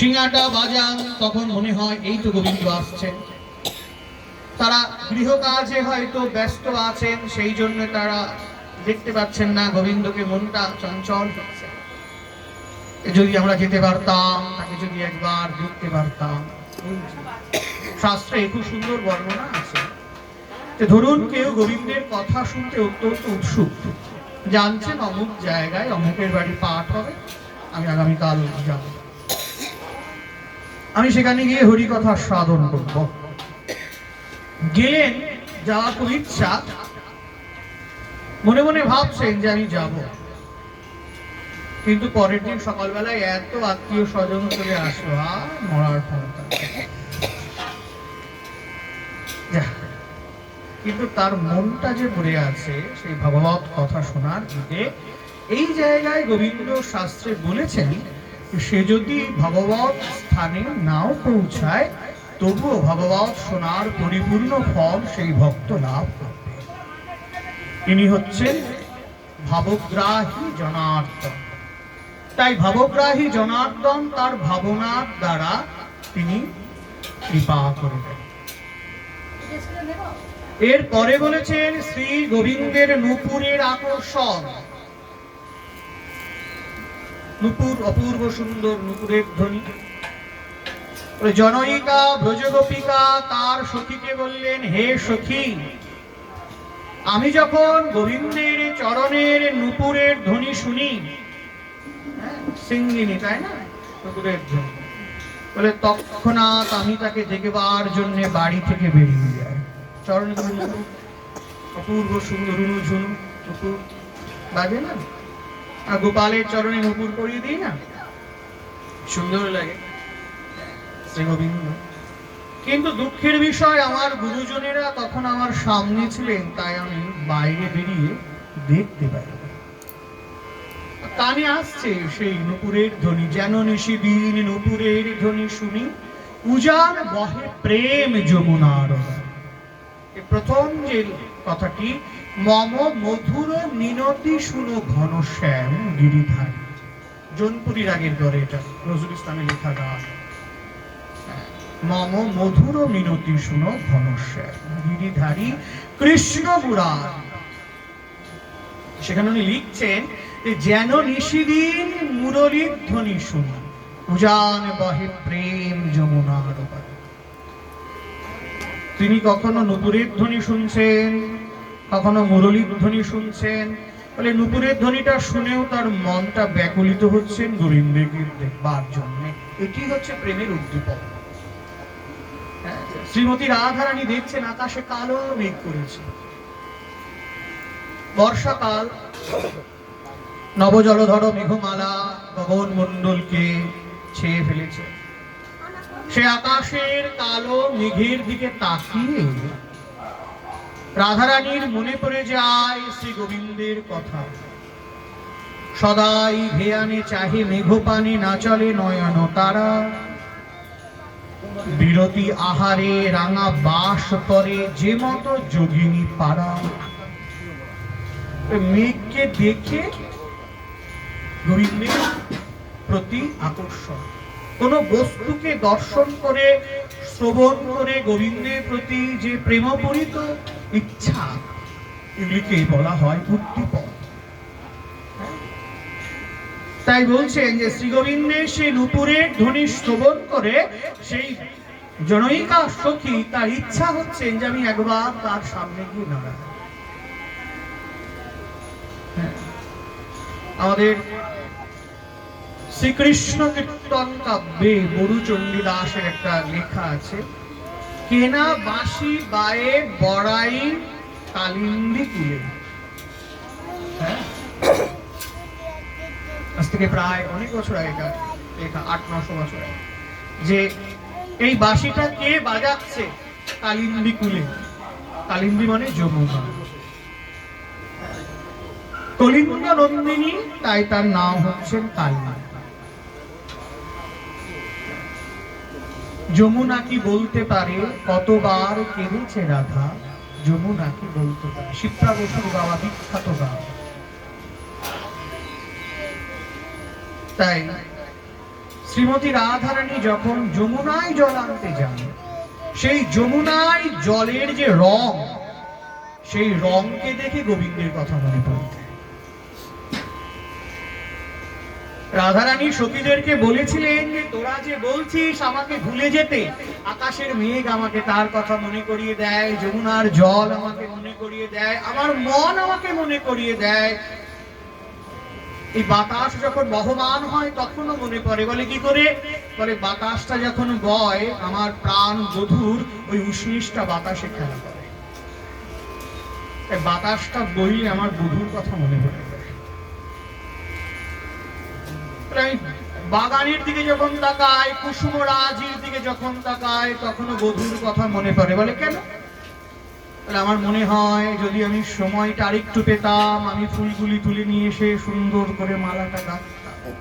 সিঙাটা বাজান, তখন মনে হয় এই তো গোবিন্দ আসছেন। তারা গৃহকাজে হয়তো ব্যস্ত আছেন, সেই জন্য তারা দেখতে পাচ্ছেন না গোবিন্দকে, মনটা চঞ্চল হচ্ছে। যদি আমরা যেতে পারতাম, তাকে যদি একবার দেখতে পারতাম। শাস্ত্রে খুব সুন্দর বর্ণনা আছে। ধরুন কেউ গোবিন্দের কথা শুনতে অত্যন্ত উৎসুক, জানছেন অমুক জায়গায় অমুকের বাড়ি পাঠ হবে, আমি আগামীকাল যাব, আমি সেখানে গিয়ে হরি কথা সাধন করব। গেলেন, যাওয়া খুব ইচ্ছা, মনে মনে ভাবছেন যে আমি যাব, কিন্তু পরের দিন সকালবেলায় এত আত্মীয় স্বজন চলে আসলো, আর মরার ক্ষমতা। কিন্তু তার মনটা যে পড়ে আছে সেই ভগবত কথা শোনার দিকে। এই জায়গায় গোবিন্দ শাস্ত্রে বলেছেন, সে যদি ভগবত স্থানে নাও পৌঁছায়, তবুও ভগবত শোনার পরিপূর্ণ ফল সেই ভক্ত লাভ করবে। তিনি হচ্ছেন ভাবগ্রাহী জনার্দন। তাই ভাবগ্রাহী জনার্দন তার ভাবনার দ্বারা তিনি কৃপা করবেন। এরপরে বলেছেন শ্রী গোবিন্দের নূপুরের আকর্ষণ। নূপুর অপূর্ব সুন্দর, নূপুরের ধ্বনি। জনয়িকা ব্রজগোপিকা তার সখীকে বললেন, হে সখী, আমি যখন গোবিন্দের চরণের নূপুরের ধ্বনি শুনি, সিঙ্গিনী তাই না, নূপুরের ধ্বনি, বলে তৎক্ষণাৎ আমি তাকে দেখবার জন্য বাড়ি থেকে বেরিয়ে যাই। চরণে অপূর্ব সুন্দর ঝুনু নূপুর বাজে না, আর গোপালের চরণে নূপুর পরিয়ে দিই না, সুন্দর লাগে শ্রী গোবিন্দ। কিন্তু দুঃখের বিষয়, আমার গুরুজনেরা তখন আমার সামনে ছিলেন, তাই আমি বাইরে বেরিয়ে দেখতে পাই। কানে আসছে সেই নূপুরের ধ্বনি, যেন নিশিদিন নূপুরের ধ্বনি শুনি, উজান বহে প্রেম যমুনার। প্রথম যে কথাটি, মম মধুর মিনতি শুনো ঘনশ্যাম গিরিধারী। জোনপুরি রাগের দরে এটা নজরুল ইসলামের লেখা গান। মম মধুর মিনতি শুনো ঘনশ্যাম গিরিধারী কৃষ্ণ মুরারি। সেখানে উনি লিখছেন যে যেন নিশিদিন মুরলীর ধ্বনি শুনি, উজান বহে প্রেম যমুনার পারে। তিনি কখনো নূপুরের ধ্বনি শুনছেন, কখনো মুরলীর ধ্বনি শুনছেন। বলে নূপুরের ধ্বনিটা শুনেও তার মনটা ব্যাকুলিত হচ্ছেন গোবিন্দকে দেখবার জন্য। এটি হচ্ছে প্রেমের উদ্দীপক। শ্রীমতী রাধারানী দেখছেন আকাশে কালো মেঘ করেছে, বর্ষাকাল, নবজলধর মেঘমালা গগন মণ্ডলকে ছেয়ে ফেলেছে। সে আকাশের কালো মেঘের দিকে তাকিয়ে রাধারানীর মনে পড়ে যায় শ্রী গোবিন্দের কথা। সদাই ভেয়ানে চাহে মেঘপানে, না চলে নয়ন তারা, বিরতি আহারে রাঙা বাস করে, যে মতো যোগিনী পাড়া। মেঘকে দেখে গোবিন্দের প্রতি আকর্ষণ, কোন বস্তুকে দর্শন করে শ্রবণ করে গোবিন্দের প্রতি যে প্রেমপূরিত ইচ্ছা, এগুলিকে বলা হয় উদ্দীপক। তাই বলছেন যে শ্রী গোবিন্দের সেই নূপুরের ধ্বনি শ্রবণ করে সেই জনয়িকা সখী তার ইচ্ছা হচ্ছে যে আমি একবার তার সামনে গিয়ে দাঁড়াই। আমাদের শ্রীকৃষ্ণ কীর্তন কাব্যে বড়ু চণ্ডীদাসের একটা লেখা আছে, কেনা বাঁশি বায়ে বড়াই কালিন্দী কুলে। আজ থেকে প্রায় অনেক বছর আগেকার লেখা, 800-900 বছর আগে, যে এই বাঁশিটা কে বাজাচ্ছে কালিন্দী কুলে। কালিন্দী মানে যমুনা, কলিঙ্গ নন্দিনী, তাই তার নাম হচ্ছেন কালিন্দী। যমুনা কি বলতে পারে কতবার কেঁদেছে রাধা, যমুনা কি বলতে পারে। শিপ্রা বসুর গাওয়া বিখ্যাত গান। তাই শ্রীমতী রাধারানী যখন যমুনায় জল আনতে যান, সেই যমুনায় জলের যে রং, সেই রংকে দেখে গোবিন্দের কথা মনে পড়তে। রাধারানী সখীদেরকে বলেছিলেন যে তোরা যে বলছিস আমাকে ভুলে যেতে, আকাশের মেঘ আমাকে তার কথা মনে করিয়ে দেয়, যমুনার জল আমাকে মনে করিয়ে দেয়, আমার মন আমাকে মনে করিয়ে দেয়। এই বাতাস যখন বহমান হয় তখনও মনে পড়ে। বলে কি করে? বলে বাতাসটা যখন বয় আমার প্রাণ বধূর ওই উষ্ণিষ্টা বাতাসে খেলা করে, বাতাসটা বইলে আমার বধূর কথা মনে পড়ে। বাগানের দিকে যখন তাকায়, কুসুমরাজির দিকে যখন তাকায়, তখনও বধূর কথা মনে পড়ে। বলে কেন? আমার মনে হয় যদি আমি সময়টা আরেকটু পেতাম, আমি ফুলগুলি তুলে নিয়ে এসে সুন্দর করে মালাটা গাঁথতাম।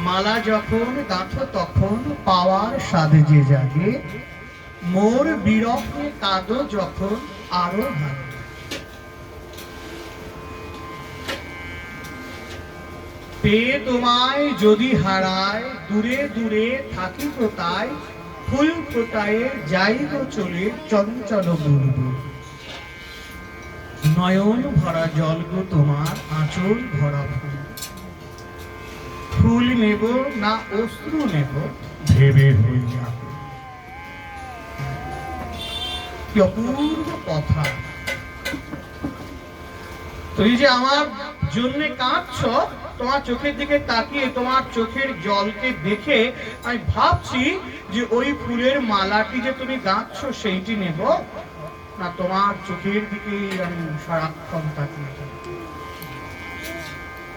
মালা যখন গাঁথো তখন পাওয়ার সাধে যে জাগে, মোর বিরহে কাঁদো যখন আরো ভালো। পেয়ে তোমায় যদি হারায়, দূরে দূরে থাকি কোথায়, ফুল ফোটায় যাইব চলে চঞ্চল বুলবুল। নয়ন ভরা জল গো তোমার, আঁচল ভরা ফুল। ফুল নেব না অশ্রু নেব, ভেবে হইয়া। কি অপূর্ব কথা! তুই যে আমার জন্য কাঁদছ, তোমার চোখের দিকে তাকিয়ে তোমার চোখের জলকে দেখে আমি ভাবছি যে ওই ফুলের মালাটি যে তুমি গাঁথছ সেইটি নেব, না তোমার চোখের দিকে আমি সারাক্ষণ তাকিয়ে থাকি।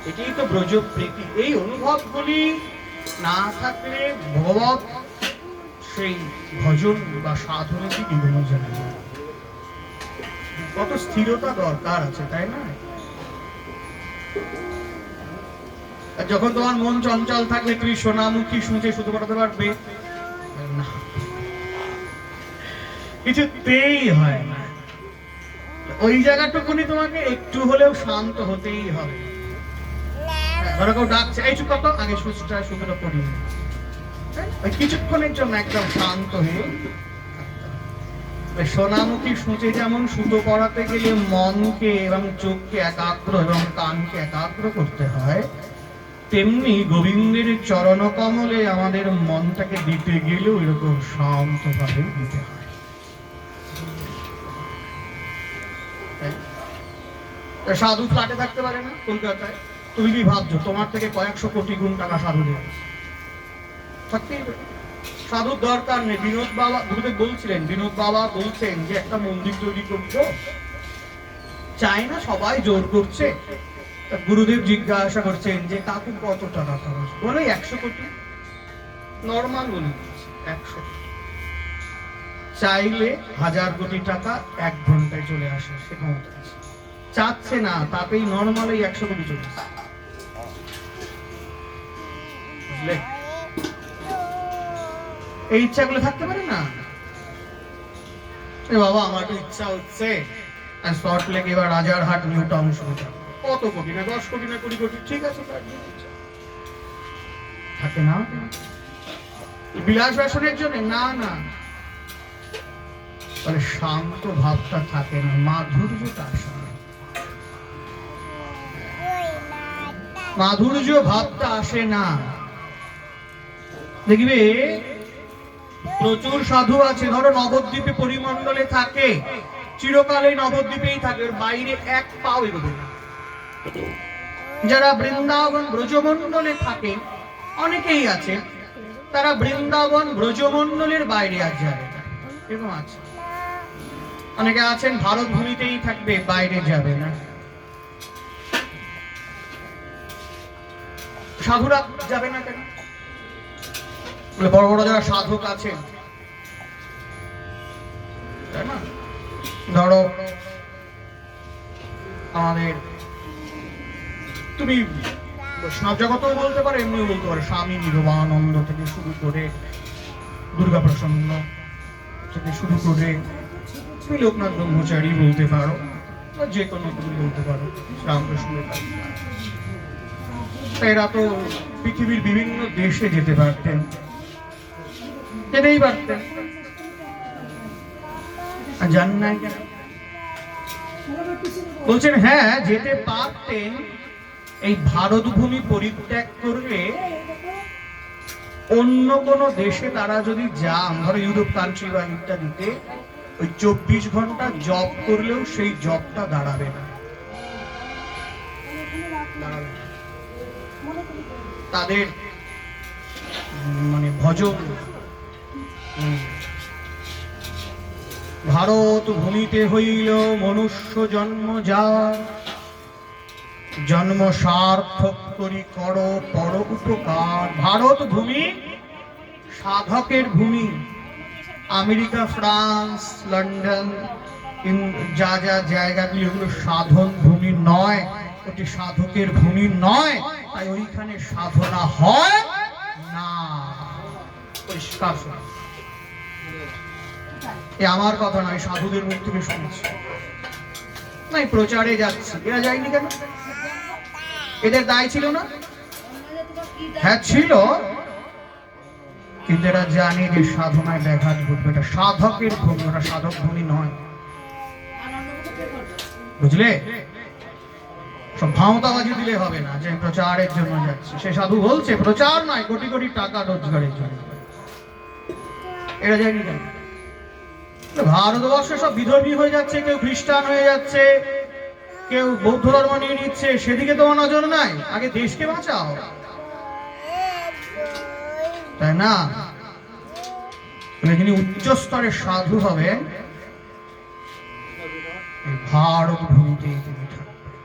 এটাই তো ব্রজপ্রীতি। এই অনুভবগুলি না থাকলে ভগবত সেই ভজন বা সাধনের দিকে এগোনো যায় না। কত স্থিরতা দরকার আছে, তাই না? যখন তোমার মন চঞ্চল থাকলে তুমি সোনামুখী শুনতে শুধু পাঠাতে পারবে না, কিছুতেই হয় না। ওই জায়গাটুকুনি তোমাকে একটু হলেও শান্ত হতেই হবে। ধরো কেউ ডাকছে, এই চুপ করো, আগে সুচটা সুতোটা পড়ি, ওই কিছুক্ষণের জন্য একদম শান্ত হয়ে। সোনামুখী সূচে যেমন সুতো পড়াতে গেলে মনকে এবং চোখকে একাগ্র এবং কানকে একাগ্র করতে হয়, তেমনি গোবিন্দের চরণ কমলে আমাদের মনটাকে দিতে গেলেও এরকম শান্ত ভাবে দিতে হয়। সাধু ফ্ল্যাটে থাকতে পারে না কলকাতায়? তুমি কি ভাবছো তোমার থেকে কয়েকশো কোটি গুণ টাকা সাধু দেবে? সত্যি সাধুর দরকার নেই। বিনোদ বাবা গুরুদেব বলছিলেন, বিনোদ বাবা বলছেন যে একটা মন্দির তৈরি করবো, চাই না, সবাই জোর করছে। গুরুদেব জিজ্ঞাসা করছেন যে কাকু কত টাকা খরচ? বলে 100 কোটি। নর্মাল বলি 100। চাইলে 1000 কোটি টাকা 1 ঘন্টায় চলে আসে, সে ক্ষমতা আছে। চাচ্ছে না, তাতেই নর্মাল 100 কোটি চলে আসে। বুঝলে? এই ইচ্ছাগুলো থাকতে পারে না? বাবা আমার তো ইচ্ছা হচ্ছে শর্ট লেগ এবার রাজারহাট নিউ টাউন শুরু করব। কত কোটি না, 10 কোটি না 20 কোটি, ঠিক আছে, থাকে না বিলাস বাসনের জন্য? না না, মানে শান্ত ভাবটা থাকে না, মাধুর্যটা আসে না, মাধুর্য ভাবটা আসে না। দেখবে প্রচুর সাধু আছে, ধরো নবদ্বীপে পরিমণ্ডলে থাকে, চিরকালে নবদ্বীপেই থাকে, বাইরে এক পাও এগোবে না। যারা বৃন্দাবন ব্রজমণ্ডলে থাকে, অনেকেই আছে, তারা বৃন্দাবন ব্রজমণ্ডলের বাইরে আর যাবে না, এরকম আছে। অনেকে আছেন ভারত ভূমিতেই থাকবে, বাইরে যাবে না। সাধুরা যাবে না কেন? বড় বড় যারা সাধক আছেন, তাই না? ধরো আমাদের, তুমি বৈষ্ণব জগতেও বলতে পারো, এমনিও বলতে পারো, স্বামী নিরবানন্দ থেকে শুরু করে দুর্গা প্রসন্ন থেকে শুরু করে তুমি লোকনাথ ব্রহ্মচারী বলতে পারো, যে কোনো তুমি বলতে পারো, রামকৃষ্ণ। এরা তো পৃথিবীর বিভিন্ন দেশে যেতে পারতেন, যেতেই পারতেন, আর যান নাই কেন? বলছেন হ্যাঁ যেতে পারতেন, এই ভারত ভূমি পরিত্যাগ করলে অন্য কোন দেশে তারা যদি যান, ধরো ইউরোপ কান্ট্রি বা ইত্যাদিতে, ওই 24 ঘন্টা জব করলেও সেই জবটা দাঁড়াবে না। তাদের মানে ভজন ভারত ভূমিতে হইল মনুষ্য জন্ম যার, জন্ম সার্থক করি কর পর উপকার। ভারত ভূমি সাধকের ভূমি। আমেরিকা, ফ্রান্স, লন্ডন, যা যা জায়গাগুলি ওগুলো সাধন ভূমি নয়, ওটি সাধকের ভূমি নয়, তাই ওইখানে সাধনা হয় না। পরিষ্কার শোনা, এ আমার কথা নয়, সাধুদের মুখ থেকে শুনেছি। নাই প্রচারে যাচ্ছে, এরা যায়নি কেন? এদের দায় ছিল না? হ্যাঁ ছিল, কিন্তু এরা জানে যে সাধনায় ব্যাঘাত ঘটবে। এটা সাধকের ভূমি, ওটা সাধক ভূমি নয়, বুঝলে? সব ভাওতাবাজি দিলে হবে না যে প্রচারের জন্য যাচ্ছে। সে সাধু বলছে প্রচার নয়, কোটি কোটি টাকা রোজগারের জন্য। এরা যায়নি কেন? ভারতবর্ষে সব বিধর্মী হয়ে যাচ্ছে, কেউ খ্রিস্টান হয়ে যাচ্ছে, কেউ বৌদ্ধ ধর্ম নিয়ে নিচ্ছে, সেদিকে তোমার নজর নাই। আগে দেশকে বাঁচাও, তাই না? যিনি উচ্চ স্তরের সাধু হবে ভারত ভূমিতে তিনি থাকবেন।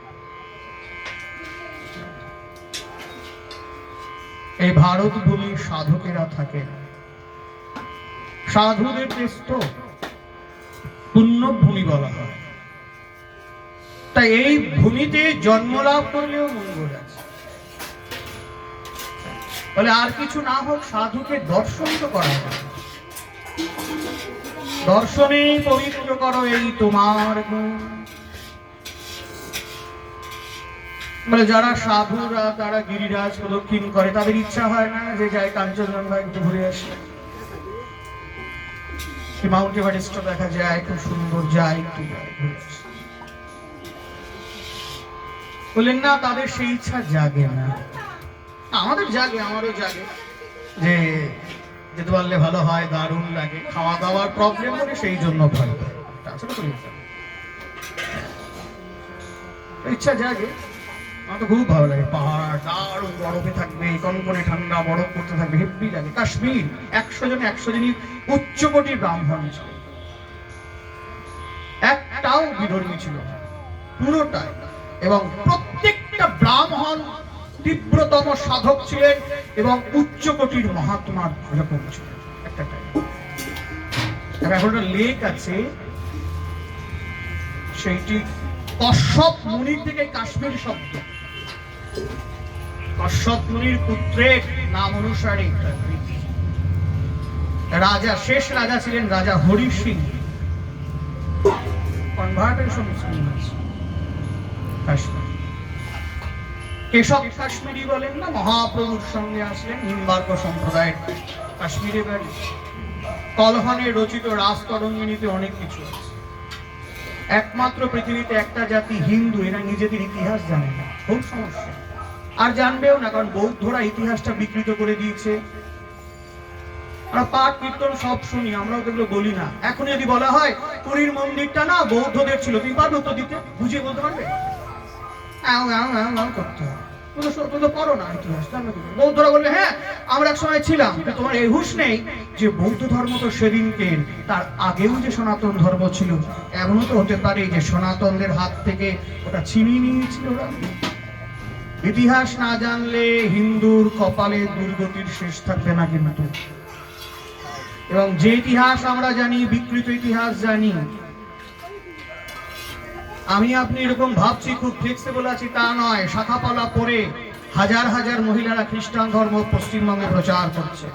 এই ভারত ভূমির সাধকেরা থাকেন। সাধুদের দেশ তো পুণ্যভূমি বলা হয়, তাই এই ভূমিতে জন্ম লাভ করলেও মঙ্গল আছে। বলে আর কিছু না হোক, সাধুকে দর্শন তো করা হয়। দর্শনেই পবিত্র করো এই তোমার গুণ। বলে যারা সাধুরা তারা গিরিরাজ প্রদক্ষিণ করে, তাদের ইচ্ছা হয় না যে যায় কাঞ্চনজঙ্ঘা একটু ঘুরে আসে, মাউন্ট এভারেস্ট দেখা যায়, খুব সুন্দর, যায় একটু ঘুরে আসে। বললেন না, তাদের সেই ইচ্ছা জাগে না। আমাদের জাগে, আমারও জাগে যে যেতে পারলে ভালো হয়, দারুণ লাগে। খাওয়া দাওয়ার প্রবলেম হলে সেই জন্য ভয় পায়, ইচ্ছা জাগে। আমার তো খুব ভালো লাগে, পাহাড় দারুণ, বরফে থাকবে, কনকনে ঠান্ডা, বরফ পড়তে থাকবে, হেব্বি লাগে। কাশ্মীর 100 জন 100 জনই উচ্চকোটির ব্রাহ্মণ ছিল, একটাও বিধর্মী ছিল না, পুরোটাই। এবং প্রত্যেকটা ব্রাহ্মণ তীব্রতম সাধক ছিলেন এবং উচ্চকোটির মহাত্মা এরকম ছিলেন। একটা এখন একটা লেক আছে, সেইটি কশ্যপ মুনির থেকে কাশ্মীর শব্দ। কশ্যপ মুনির পুত্রের নাম অনুসারে রাজা, শেষ রাজা ছিলেন রাজা হরি সিং। কনভার্টেশন কাশ্মীর, কেশব কাশ্মীরি বলেন না, মহাপ্রভুর সঙ্গে আসলেন, নিম্বার্ক সম্প্রদায়ের কাশ্মীরে বাড়ি। কলহনে রচিত রাজতরঙ্গিনীতে অনেক কিছু আছে। একমাত্র পৃথিবীতে একটা জাতি হিন্দু, এরা নিজেদের ইতিহাস জানে না, খুব সমস্যা। আর জানবেও না, কারণ বৌদ্ধরা ইতিহাসটা বিকৃত করে দিয়েছে। আমরা পাঠ কীর্তন সব শুনি, আমরাও যেগুলো বলি না। এখন যদি বলা হয় পুরীর মন্দিরটা না বৌদ্ধদের ছিল, তুমি পারবে উত্তর দিতে? বুঝিয়ে বলতে পারবে? করতে হবে, পড়ো না ইতিহাস। বৌদ্ধরা বললে হ্যাঁ আমরা এক সময় ছিলাম, তোমার এই হুঁশ নেই যে বৌদ্ধ ধর্ম তো সেদিনকে, তার আগেও যে সনাতন ধর্ম ছিল। এমনও তো হতে পারে যে সনাতনদের হাত থেকে ওটা ছিনিয়ে নিয়েছিল ওরা। ইতিহাস না জানলে হিন্দুর কপালে দুর্গতির শেষ থাকবে না কিন্তু। এবং যে ইতিহাস আমরা জানি, বিকৃত ইতিহাস জানি। আমি আপনি এরকম ভাবছি খুব ফ্লেক্সিবল আছি, তা নয়। শাখাপালা পরে হাজার হাজার মহিলারা খ্রিস্টান ধর্ম পশ্চিমবঙ্গে প্রচার করছে,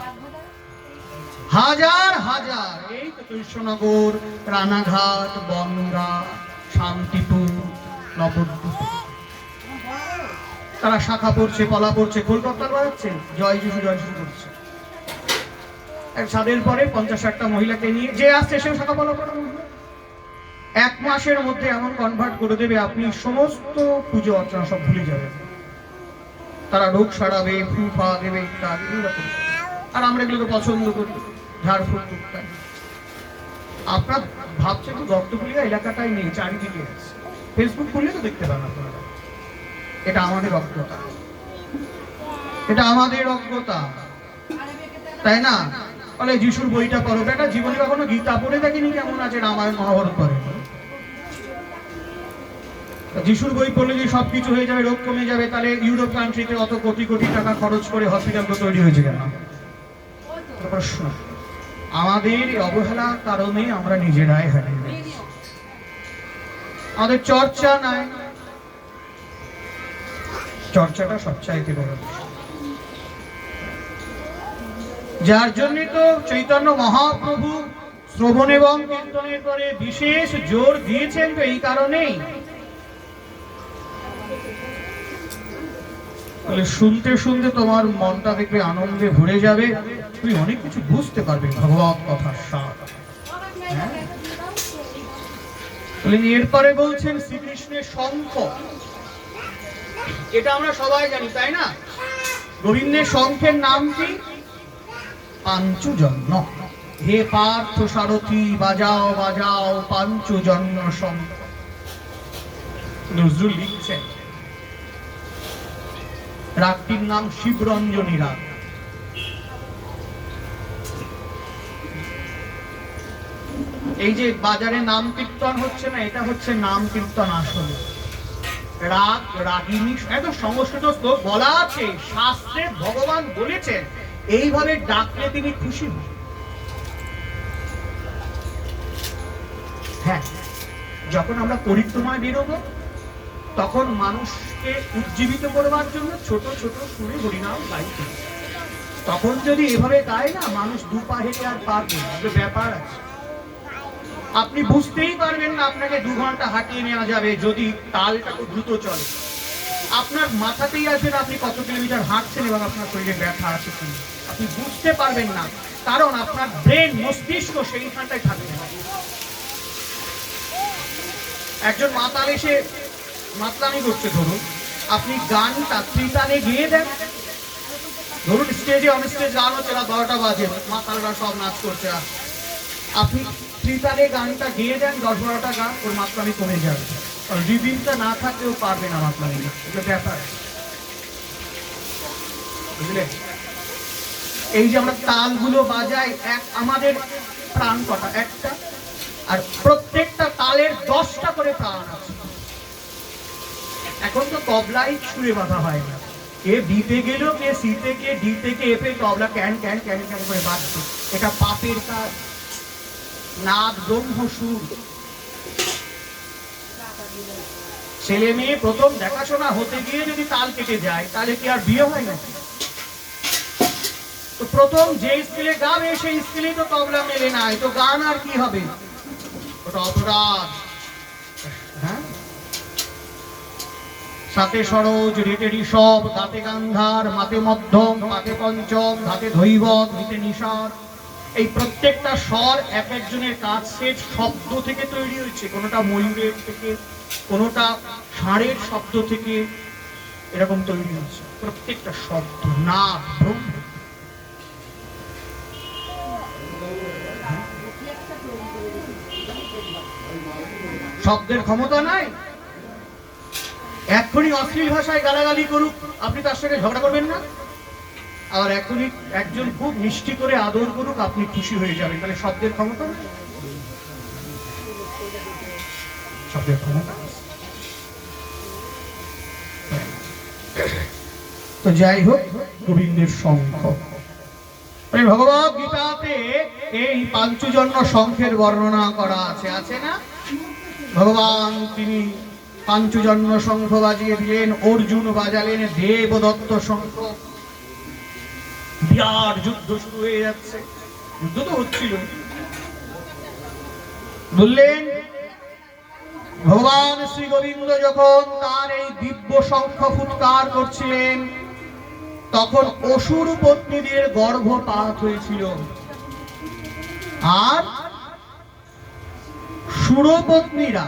হাজার হাজার। এই তো কৃষ্ণনগর, রানাঘাট, বনগা, শান্তিপুর, নবদ্বীপ, তারা শাখা পড়ছে, পলা পড়ছে, খোল করতাল বাজাচ্ছে, জয় যিশু করছে। এক ছাদের পরে 50-60টা মহিলাকে নিয়ে যে আসছে সেও শাখা পলা পড়া মহিলা। 1 মাসের মধ্যে এমন কনভার্ট করে দেবে, আপনি সমস্ত পুজো অর্চনা সব ভুলে যাবেন। তারা রোগ সারাবে, ফুফা দেবে ইত্যাদি এরকম। আর আমরা এগুলোকে পছন্দ করি, ঝাড়ফুঁক ইত্যাদি। আপনার ভাবছে তো দত্তপুলিয়া এলাকাটাই নেই, চারিদিকে আছে। ফেসবুক খুললে তো দেখতে পান আপনারা। এটা আমাদের অজ্ঞতা, এটা আমাদের অজ্ঞতা, তাই না? বলে যিশুর বইটা পড়ো। বেটা জীবনে কখনো গীতা পড়ে দেখিনি, কেমন আছে রামায়ণ মহাভারত পড়ে। যিশুর বই পড়লে যদি সবকিছু হয়ে যাবে, রোগ কমে যাবে, তাহলে ইউরোপ কান্ট্রিতে অত কোটি কোটি টাকা খরচ করে হসপিটাল তো তৈরি হয়েছে কেন? প্রশ্ন। আমাদের অবহেলার কারণে আমরা নিজেরাই হারিয়ে যাচ্ছি। আমাদের চর্চা নাই, চর্চাটা সবচাইতে বড় বিষয়। যার জন্য তো চৈতন্য মহাপ্রভু শ্রবণ এবং কীর্তনের পরে বিশেষ জোর দিয়েছেন, তো এই কারণেই শুনতে শুনতে তোমার মনটা দেখবে আনন্দে ভরে যাবে, তুমি অনেক কিছু বুঝতে পারবে ভগবত কথার সার। এরপরে বলছেন শ্রীকৃষ্ণের শঙ্খ। এটা আমরা সবাই জানি, তাই না? গোবিন্দের শঙ্খের নাম কি? পাঞ্চুজন্য। হে পার্থ সারথি, বাজাও বাজাও পাঞ্চুজন্য শঙ্খ। নজরুল লিখছেন, রাগটির নাম শিবরঞ্জনী রাগ। এই যে বাজারে নাম কীর্তন হচ্ছে না, এটা হচ্ছে নাম কীর্তন আসলে। রাগ, রাগিনী, একদম সংস্কৃত শ্লোক বলা আছে, শাস্ত্রে ভগবান বলেছেন এইভাবে ডাকলে তিনি খুশি হন। হ্যাঁ, যখন আমরা পরিক্রমায় বেরোবো, তখন মানুষকে উজ্জীবিত করবার জন্য ছোট ছোট সুরে হরিনাম গাইতে, তখন যদি এভাবে গায় না, মানুষ 2 পা হেঁটে আর পারবে না, ব্যাপার আছে। আপনি বুঝতেই পারবেন না আপনাকে 2 ঘন্টা হাঁটিয়ে নেওয়া যাবে যদি তালটা খুব দ্রুত চলে। আপনার মাথাতেই আসবে না আপনি কত কিলোমিটার হাঁটছেন এবং আপনার শরীরে ব্যথা আছে কি, আপনি বুঝতে পারবেন না, কারণ আপনার ব্রেন, মস্তিষ্ক সেইখানটায় থাকবে না। একজন মাতাল এসে মাতলামি করছে, ধরুন আপনি গানটা ত্রিতালে গিয়ে দেন, ধরুন স্টেজে অন স্টেজ গান হচ্ছে, রাত 12টা বাজে, মাতালরা সব নাচ করছে, আপনি ত্রিতালে গানটা গিয়ে দেন, 10-12টা গান, ওর মাতলামি কমে যাবে। আর রিদিমটা না থাকলেও পারবে না মাতলামি, এটা ব্যাপার। বুঝলে? এই যে আমরা তালগুলো বাজাই, আমাদের প্রাণ কটা? একটা। আর প্রত্যেকটা তালের 10টা করে প্রাণ আছে। এখন তো তবলাই ছুঁড়ে বাঁধা হয় না, কে বিতে গেল, কে সিতে, কে ডি থেকে এপে তবলা ক্যান ক্যান ক্যান ক্যান করে বাজছে। এটা পাপের কাজ। নাদ, ব্রহ্ম, সুর। ছেলে মেয়ে প্রথম দেখাশোনা হতে গিয়ে যদি তাল কেটে যায়, তাহলে কি আর বিয়ে হয় না? তো প্রথম যে স্কেলে গাবে সেই স্কেলেই তো তবলা মেলে নাই, তো গান আর কি হবে? ওটা অপরাধ। হ্যাঁ, সাথে সরোজ, রেটে ঋষভ, দাঁতে গান্ধার, মাতে মধ্যম, পাতে পঞ্চম, ধাতে ধৈবত, নিতে নিষাদ। এই প্রত্যেকটা স্বর এক একজনের কাছের শব্দ থেকে তৈরি হয়েছে, কোনোটা ময়ূরের থেকে, কোনোটা ষাঁড়ের শব্দ থেকে, এরকম তৈরি হয়েছে প্রত্যেকটা শব্দ। নাদ, ব্রহ্ম। শব্দের ক্ষমতা নাই। এখনই অশ্লীল ভাষায় গালাগালি করুক, আপনি তার সঙ্গে ঝগড়া করবেন না। আবার এখনই একজন খুব মিষ্টি করে আদর করুক, আপনি খুশি হয়ে যাবেন। তাহলে শব্দের ক্ষমতা নাই, শব্দের ক্ষমতা। তো যাই হোক, গোবিন্দের শঙ্খ। ভগবত গীতাতে এই পাঞ্চুজন্য শঙ্খের বর্ণনা করা আছে, আছে না? ভগবান তিনি পাঞ্চুজন্য শঙ্খ বাজিয়ে দিলেন, অর্জুন বাজালেন দেবদত্ত শঙ্খ। বিরাট যুদ্ধ শুরু হয়ে যাচ্ছে, যুদ্ধ তো হচ্ছিল। বললেন ভগবান শ্রী গোবিন্দ যখন তার এই দিব্য শঙ্খ ফুৎকার করছিলেন, তখন অসুর পত্নীদের গর্ভপাত হয়েছিল, আর সুরপত্নীরা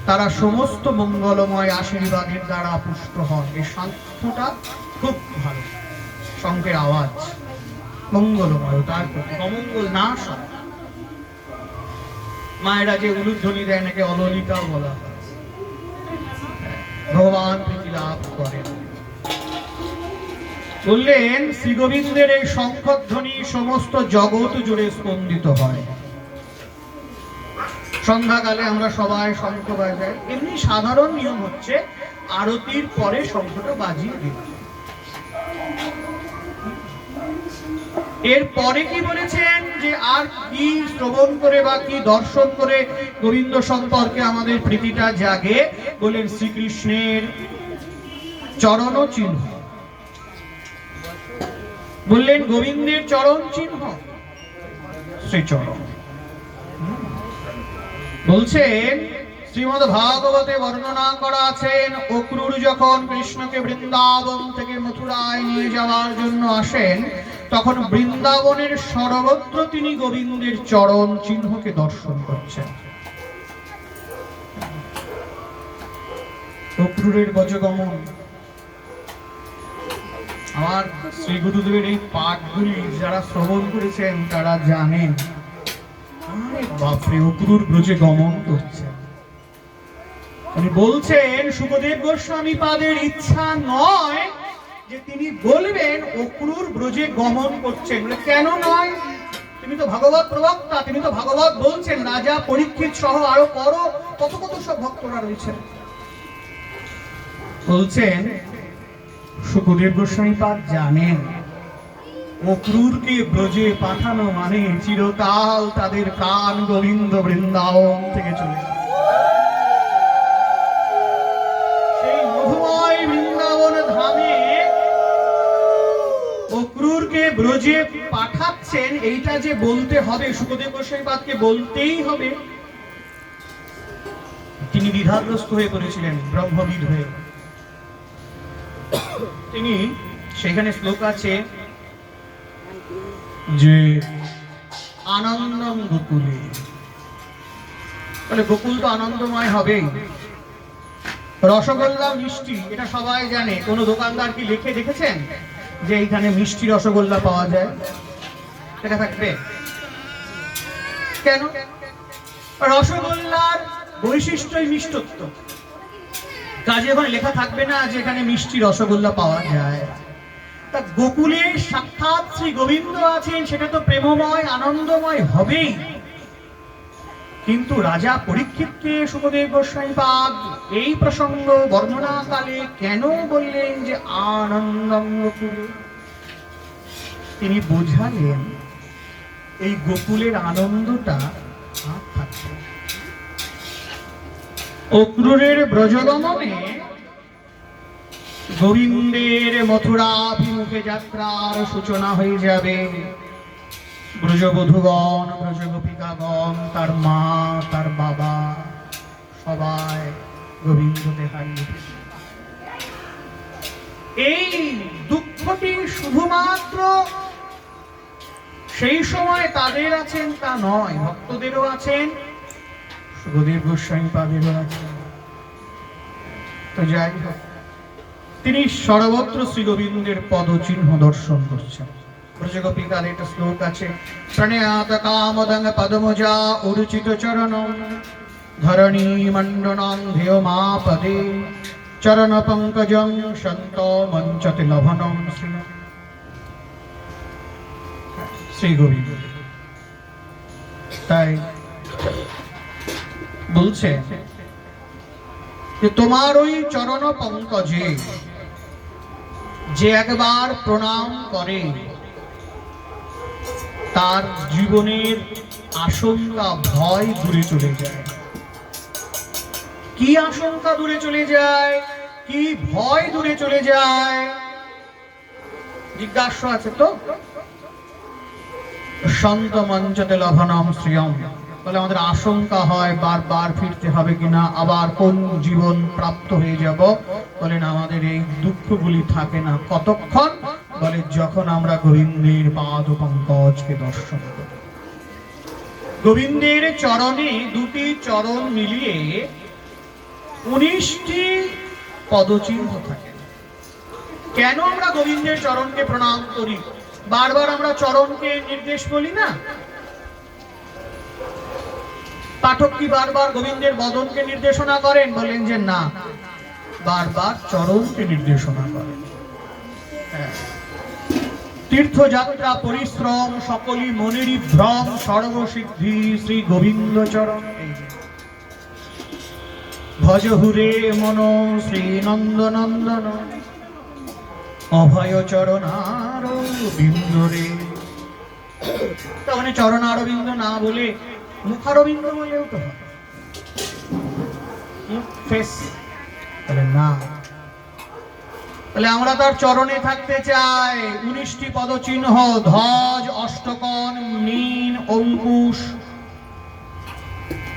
তারা সমস্ত মঙ্গলময় আশীর্বাদের দ্বারা পুষ্ট হন। এই শঙ্খটা খুব ভালো, শঙ্খের আওয়াজ মঙ্গলময়, তার প্রতি অমঙ্গল নাশ হয়। মায়েরা যে উলুধ্বনি দেয় নাকি অললিকাও বলা হয়। ভগবান প্রীতি লাভ করেন। বললেন শ্রী গোবিন্দের এই শঙ্খধ্বনি সমস্ত জগৎ জুড়ে স্পন্দিত হয়। সন্ধ্যাকালে আমরা সবাই শঙ্খ বাজাই, এমনি সাধারণ নিয়ম হচ্ছে আরতির পরে শঙ্খটা বাজিয়ে দিই। এর পরে কি বলেছেন যে আর কি শ্রবণ করে বা কি দর্শন করে গোবিন্দ সম্পর্কে আমাদের প্রীতিটা জাগে? বলেন শ্রীকৃষ্ণের চরণ চিহ্ন, বললেন গোবিন্দের চরণ চিহ্ন শ্রীচরণ। বলছেন শ্রীমদ্ ভাগবতে বর্ণনা করা আছেন, অক্রূর যখন কৃষ্ণকে বৃন্দাবন থেকে মথুরায় নিয়ে যাওয়ার জন্য আসেন, তখন বৃন্দাবনের সর্বত্র তিনি গোবিন্দের চরণ চিহ্নকে দর্শন করছেন। অক্রূরের গজগমন, আমার শ্রী গুরুদেবের এই পাঠগুলি যারা শ্রবণ করেছেন তারা জানেন, বাপরে অক্রূর ব্রজে গমন করছে। উনি বলছেন সুখদেব গোস্বামী পাদের ইচ্ছা নয় যে তিনি বলবেন অক্রূর ব্রজে গমন করছেন। কেন নয়? তিনি তো ভাগবত প্রবক্তা, তিনি তো ভাগবত বলছেন। রাজা পরীক্ষিত সহ আরো কত কত সব ভক্তরা রয়েছেন। বলছেন সুখদেব গোস্বামী পাদ জানেন অক্রূরকে ব্রজে পাঠানো মানে চিরকাল তাদের কান গোবিন্দ বৃন্দাবন থেকে চলে সেই মধুময় বৃন্দাবন ধামে অক্রূরকে ব্রজে পাঠাচ্ছেন। এইটা যে বলতে হবে, সুখদেব গোস্বামী পাদকে বলতেই হবে। তিনি দ্বিধাগ্রস্ত হয়ে পড়েছিলেন, ব্রহ্মবিদ হয়ে। তিনি সেখানে শ্লোক আছে যে আনন্দম গোকুলে, তাহলে গোকুল তো আনন্দময় হবেই। রসগোল্লা মিষ্টি এটা সবাই জানে। কোন দোকানদার কি লিখে দেখেছেন যে এইখানে মিষ্টি রসগোল্লা পাওয়া যায়? লেখা থাকবে কেন? রসগোল্লার বৈশিষ্ট্যই মিষ্টত্ব, কাজে ওখানে লেখা থাকবে না যে এখানে মিষ্টি রসগোল্লা পাওয়া যায়। তা গোকুলে সাক্ষাৎ শ্রী গোবিন্দ আছেন, সেটা তো প্রেমময় আনন্দময় হবেই। কিন্তু রাজা পরীক্ষিতকে সুখদেব গোস্বামী পাদ এই প্রসঙ্গ বর্ণনাকালে কেন বললেন যে আনন্দম গোকুলে? তিনি বোঝালেন এই গোকুলের আনন্দটা আর থাকবে। অক্রূরের ব্রজগমনে গোবিন্দের মথুরাভিমুখে যাত্রার সূচনা হয়ে যাবে। ব্রজবধূগণ, ব্রজগোপিকাগণ, তার মা, তার বাবা সবাই গোবিন্দকে হারিয়ে ফেলবে। এই দুঃখটি শুধুমাত্র সেই সময় তাদের আছেন তা নয়, ভক্তদেরও আছেন, সুখদেব গোস্বামী পাদেরও আছেন। তো যাই হোক, তিনি সর্বত্র শ্রী গোবিন্দের পদচিহ্ন দর্শন করছেন। ব্রজগোপিকার একটা শ্লোক আছে, প্রণয়াত কামদঙ্গ পদমজা উরুচিত চরণম ধরণী মণ্ডনং ধিয় মা পদে চরণ পঙ্কজং সন্ত মঞ্চতে লভনম শ্রী গোবিন্দ। তাই বলছে যে তোমার ওই চরণ পঙ্কজে যে একবার প্রণাম করে তার জীবনের আশঙ্কা ভয় দূরে চলে যায়। কি আশঙ্কা দূরে চলে যায়, কি ভয় দূরে চলে যায়? জিজ্ঞাসা আছে তো। সন্ত মঞ্চতে লভনম শ্রিয়ম, বলে আমাদের আশঙ্কা হয় বারবার ফিরতে হবে কিনা, আবার কোন জীবন প্রাপ্ত হয়ে যাব। বলেন আমাদের এই দুঃখগুলি থাকে না কতক্ষণ? বলে যখন আমরা গোবিন্দের পাদ পঙ্কজকে দর্শন করি। গোবিন্দের চরণে দুটি চরণ মিলিয়ে 19টি পদচিহ্ন থাকে। কেন আমরা গোবিন্দের চরণকে প্রণাম করি? বারবার আমরা চরণকে নির্দেশ বলি না? পাঠক কি বারবার গোবিন্দের বদনকে নির্দেশনা করেন? বলেন যে না, বারবার চরণকে নির্দেশনা করেন। তীর্থযাত্রা পরিশ্রম সকলই মনেরই ভ্রম, সর্বসিদ্ধি শ্রী গোবিন্দ চরণ। ভজ হুরে মন শ্রী নন্দনন্দন, অভয় চরণার বিন্দরে। তখন চরণারবিন্দ না বলে মুখারবিন্দ বলেও তো হয়, না। তাহলে আমরা তার চরণে থাকতে চাই। 19টি পদচিহ্ন, ধ্বজ, অষ্টকোণ, নীল, অঙ্কুশ,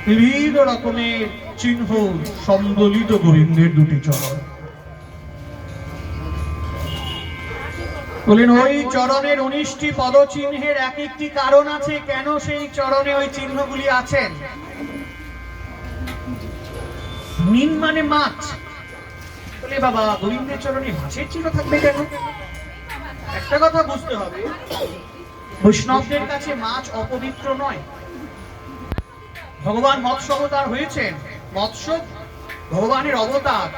বিভিন্ন রকমের চিহ্ন সম্বলিত গোবিন্দের দুটি চরণ। বলেন ওই চরণের 19টি পদচিহ্নের এক একটি কারণ আছে, কেন সেই চরণে ওই চিহ্নগুলি আছেন। নীল মানে মাছ। বলে বাবা গোবিন্দের চরণে মাছের চিহ্ন থাকবে কেন? একটা কথা বুঝতে হবে, বৈষ্ণবদের কাছে মাছ অপবিত্র নয়। ভগবান মৎস্য অবতার হয়েছেন, মৎস্য ভগবানের অবতার,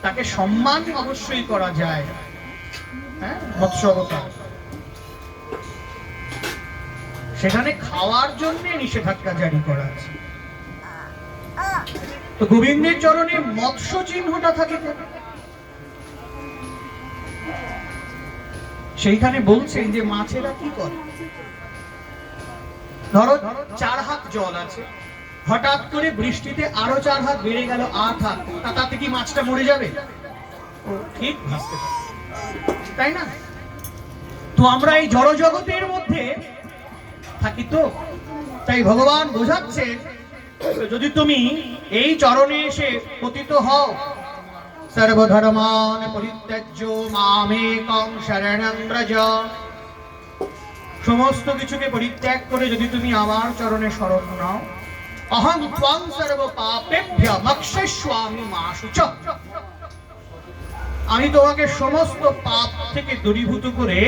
তাকে সম্মান অবশ্যই করা যায়। মৎস্য অবতার, সেখানে খাওয়ার জন্য নিষেধাজ্ঞা জারি করা আছে। তো গোবিন্দের চরণে মৎস্য চিহ্নটা থাকে কেন? সেইখানে বলছেন যে মাছেরা কি করে, ধরো 4 হাত জল আছে, হঠাৎ করে বৃষ্টিতে আরো 4 হাত বেড়ে গেল, 8 হাত, তাতে কি মাছটা মরে যাবে? ঠিক ভাসতে পারে, তাই না? তো আমরা এই জড় জগতের মধ্যে থাকি, তো তাই ভগবান বোঝাচ্ছে যদি তুমি এই চরণে এসে পতিত হও, সর্বধর্মান পরিত্যাজ্য মামেকং শরণং ব্রজ, সমস্ত কিছুকে পরিত্যাগ করে যদি তুমি আমার চরণে শরণ নাও, অহং ত্বং সর্ব পাপেভ্যঃ মোক্ষয়িষ্যামি মা শুচঃ, আমি তোমাকে সমস্ত পাপ থেকে দূরীভূত করে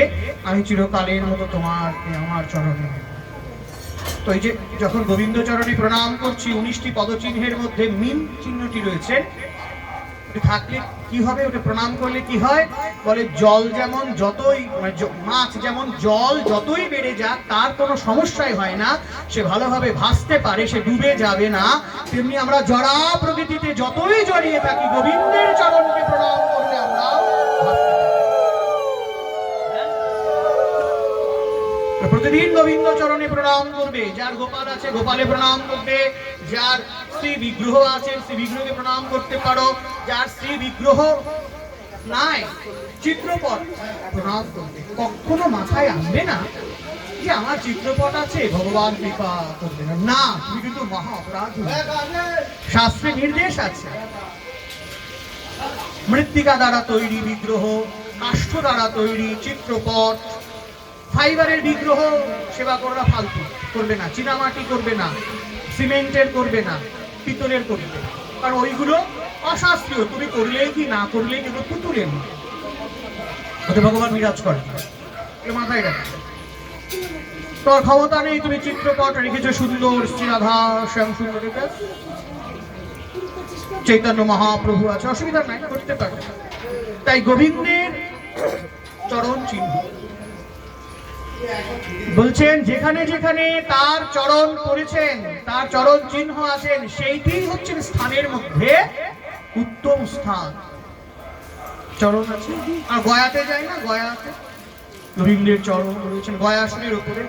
আমি চিরকালের মতো তোমাকে আমার চরণে। তো এই যে যখন গোবিন্দ চরণে প্রণাম করছি, 19টি পদচিহ্নের মধ্যে মিন চিহ্নটি রয়েছে, থাকলে কি হবে? ওটা প্রণাম করলে কি হয়? বলে জল যেমন যতই, মাছ যেমন জল যতই বেড়ে যাক তার কোনো সমস্যাই হয় না, সে ভালোভাবে ভাসতে পারে, সে ডুবে যাবে না। তেমনি আমরা জড়া প্রকৃতিতে যতই জড়িয়ে থাকি, গোবিন্দের চরণকে প্রণাম করলে আমরা প্রতিদিন গোবিন্দ চরণে প্রণাম করবে। যার গোপাল আছে গোপালে প্রণাম করবে, যার শ্রী বিগ্রহ আছে শ্রী বিগ্রহকে প্রণাম করতে পারো, যার শ্রী বিগ্রহ নাই চিত্রপট প্রণাম করবে। কখনো মাথায় আনবে না যে আমার চিত্রপট আছে ভগবান কৃপা করবে না, তুমি কিন্তু মহা অপরাধ। শাস্ত্রে নির্দেশ আছে, মৃত্তিকা দ্বারা তৈরি বিগ্রহ, কাষ্ঠ দ্বারা তৈরি চিত্রপট, ফাইবারের বিগ্রহ সেবা করা ফালতু, করবে না। চীনামাটি করবে না, সিমেন্টের করবে না, পিতলের করবে, কারণ ওইগুলো অশাস্ত্রীয়। তুমি করলেই কি না করলেই কিন্তু পুতুলের ওতে ভগবান বিরাজ করে, মাথায় রাখবে। তোর ক্ষমতা নেই, তুমি চিত্রপট রেখেছো সুন্দর, শ্রী রাধা শ্যাম সুন্দর, চৈতন্য মহাপ্রভু আছে, অসুবিধা নাই, করতে পারবে। তাই গোবিন্দের চরণ চিহ্ন বলছেন, যেখানে যেখানে তার চরণ পড়েছেন, তার চরণ চিহ্ন আছেন, সেইটি হচ্ছে স্থানের মধ্যে উত্তম স্থান। চরণ আছে, আর গয়াতে যায় না, গয়াতে গোবিন্দের চরণ রয়েছেন গয়াসনের উপরে।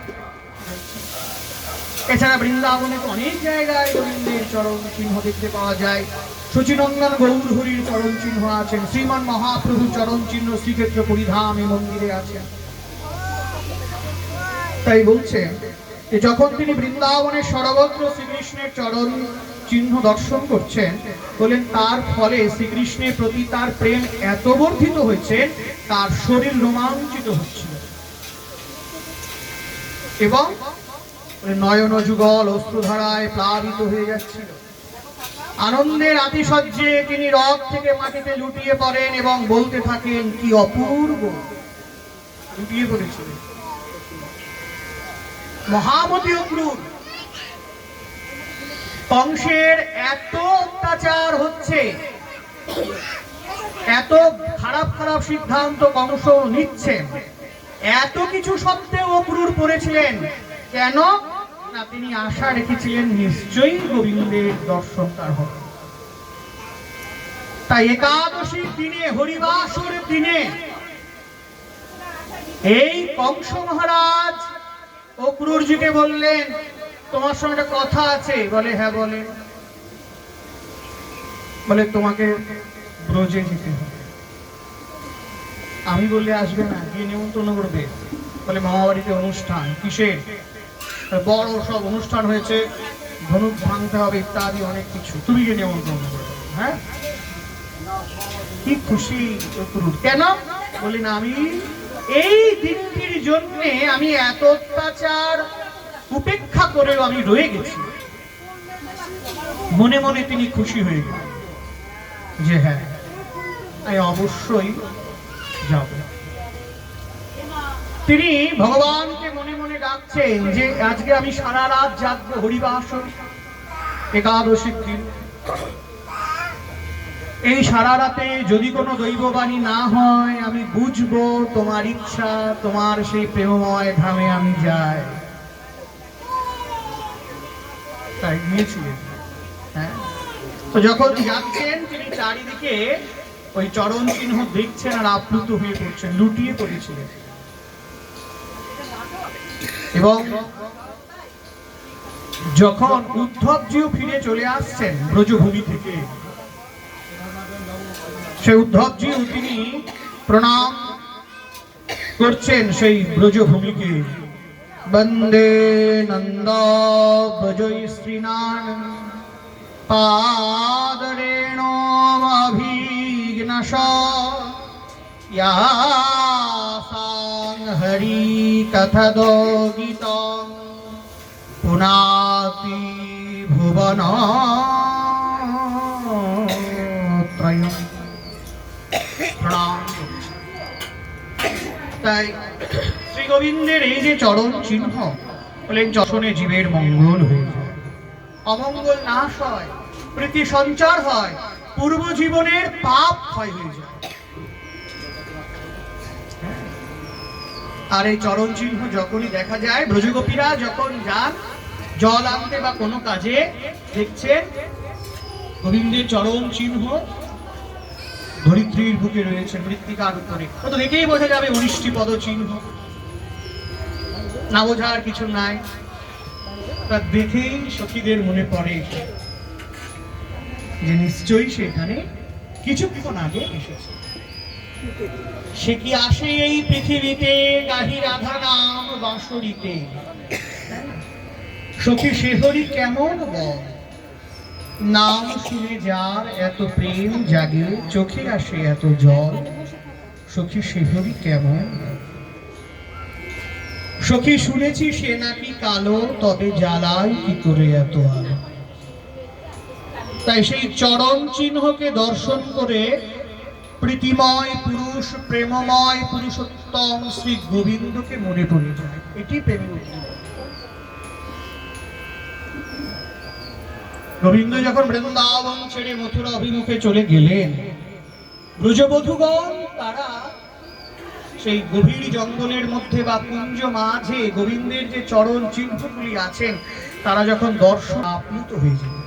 এছাড়া বৃন্দাবনে তো অনেক জায়গায় গোবিন্দের চরণ চিহ্ন দেখতে পাওয়া যায়। সচিনন্দন গৌর হরির চরণ চিহ্ন আছেন, শ্রীমান মহাপ্রভুর চরণ চিহ্ন শ্রীক্ষেত্র পরিধাম এই মন্দিরে আছে। তাই বলছে যখন তিনি বৃন্দাবনের সর্বত্র শ্রীকৃষ্ণের চরণ চিহ্ন দর্শন করছেন, বলেন তার ফলে শ্রীকৃষ্ণের প্রতি তার প্রেম এত বর্ধিত হয়েছে, তার শরীর রোমাঞ্চিত হচ্ছিল এবং নয়ন যুগল অশ্রুধারায় প্লাবিত হয়ে যাচ্ছিল। আনন্দের আতিশয্যে তিনি রথ থেকে মাটিতে লুটিয়ে পড়েন এবং বলতে থাকেন, কি অপূর্ব। লুটিয়ে পড়েছিলেন। মহামতি অক্রূর, কংসের এত অত্যাচার হচ্ছে, এত খারাপ খারাপ সিদ্ধান্ত কংস নিচ্ছেন, এত কিছু সত্ত্বেও অক্রূর পড়েছিলেন কেন না? তিনি আশা রেখেছিলেন নিশ্চয়ই গোবিন্দের দর্শন তার হবে। তাই একাদশীর দিনে, হরিবাসর দিনে এই কংস মহারাজ অক্রূরজিকে বললেন, তোমার সঙ্গে একটা কথা আছে। বলে, হ্যাঁ বলে। বলে, তোমাকে ব্রজে যেতে হবে। আমি বললে আসবে না, গিয়ে নিমন্ত্রণ করবে। বলে, মামা বাড়িতে অনুষ্ঠান। কিসের? বড় সব অনুষ্ঠান হয়েছে, ধনুক ভাঙতে হবে ইত্যাদি অনেক কিছু, তুমি গিয়ে নিমন্ত্রণ করবে। হ্যাঁ, কি খুশি অক্রূর। কেন? বলি না, আমি এই দিনটির জন্য আমি এত অত্যাচার উপেক্ষা করেও আমি রয়ে গেছি। মনে মনে তিনি খুশি হয়ে গেলেন যে হ্যাঁ, আমি অবশ্যই যাব। তিনি ভগবানকে মনে মনে ডাকছেন যে আজকে আমি সারা রাত জাগবো, হরিবাসর একাদশীর দিন। এই সারা রাতে যদি কোনো দৈববাণী না হয়, আমি বুঝবো তোমার ইচ্ছা, তোমার সেই প্রেমময় ধামে আমি যাই। তাই গিয়েছিলেন। হ্যাঁ, তো যখন যাচ্ছেন তিনি চারিদিকে ওই চরণ চিহ্ন দেখছেন আর আপ্লুত হয়ে পড়ছেন, লুটিয়ে পড়েছিলেন। এবং যখন উদ্ধবজিও ফিরে চলে আসছেন ব্রজভূমি থেকে, সেই উদ্ধবজিও তিনি প্রণাম করছেন সেই ব্রজভূমিকে। বন্দে নন্দ ব্রজৈ শ্রীনান পাদরেণোমভিঘ্নশ ইয়াসাং হরি কথদো গীতং পুনাতি ভুবন ত্রয়ম। প্রণাম। তাই শ্রী গোবিন্দের এই যে চরণ চিহ্ন, বলেন যশনে জীবের মঙ্গল হয়ে যায়, অমঙ্গল নাশ হয়, প্রীতি সঞ্চার হয়, পূর্ব জীবনের পাপ ক্ষয় হয়ে যায়। আর এই চরণ চিহ্ন যখনই দেখা যায়, ব্রজগোপীরা যখন যান জল আনতে বা কোনো কাজে, দেখছেন গোবিন্দের চরণ চিহ্ন ধরিত্রীর বুকে রয়েছে, মৃত্তিকার উপরে। তো দেখেই বোঝা যাবে 19টি পদ চিহ্ন, না বোঝার কিছু নাই। তা দেখেই সখীদের মনে পড়ে যে নিশ্চয়ই সেখানে কিছুক্ষণ আগে এসেছে। সে কি আসে এই পৃথিবীতে, গাহি রাধা নাম বাঁশরীতে। সখী সেহরি কেমন বল, নাম শুনে যার এত প্রেম জাগে, চোখে আসে এত জল। সখী সেহরি কেমন। সখী শুনেছি সে নাকি কালো, তবে জ্বালায় কি করে এত আলো। তাই সেই চরণ চিহ্নকে দর্শন করে প্রীতিময় পুরুষ, প্রেমময় পুরুষোত্তম শ্রী গোবিন্দকে মনে পড়ে যায়। এটি প্রেমের। গোবিন্দ যখন বৃন্দাবন ছেড়ে মথুরা অভিমুখে চলে গেলেন, ব্রজবধূগণ তারা সেই গভীর জঙ্গলের মধ্যে বা কুঞ্জ মাঝে গোবিন্দের যে চরণ চিহ্নগুলি আছেন, তারা যখন দর্শন আপ্লুত হয়ে যায়,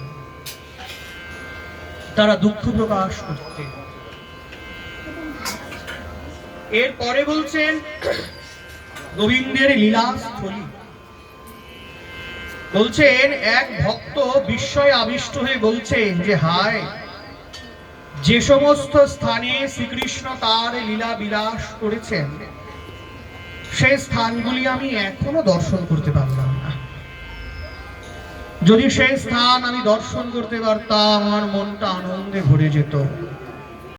তারা দুঃখ প্রকাশ করতে। এরপরে বলছেন গোবিন্দের লীলাস্থলী। বলছেন এক ভক্ত বিস্ময়ে আবিষ্ট হয়ে বলছেন যে হায়, যে সমস্ত স্থানে শ্রীকৃষ্ণ তার লীলা বিলাস করেছেন, সেই স্থানগুলি আমি এখনো দর্শন করতে পারলাম না। যদি সেই স্থান আমি দর্শন করতে পারতাম আমার মনটা আনন্দে ভরে যেত।